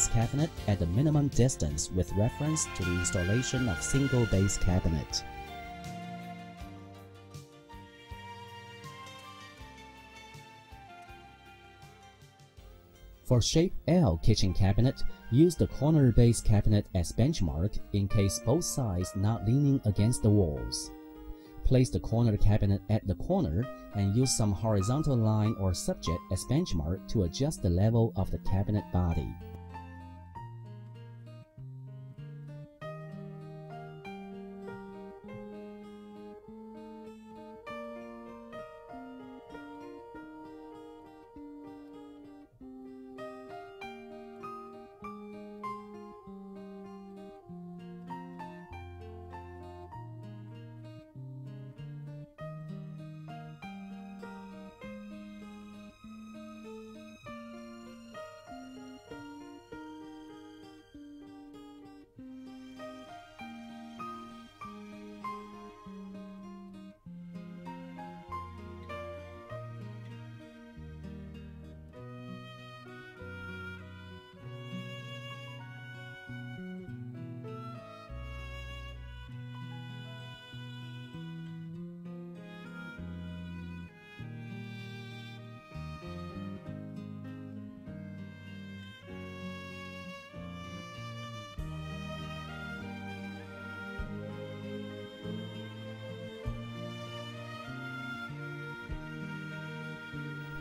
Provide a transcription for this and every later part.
base cabinet at the minimum distance with reference to the installation of single base cabinet. For shape L kitchen cabinet, use the corner base cabinet as benchmark in case both sides not leaning against the walls. Place the corner cabinet at the corner and use some horizontal line or subject as benchmark to adjust the level of the cabinet body.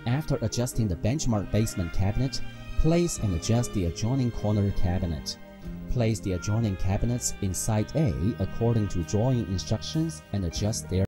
After adjusting the benchmark basement cabinet, place and adjust the adjoining corner cabinet. Place the adjoining cabinets in side A according to drawing instructions and adjust their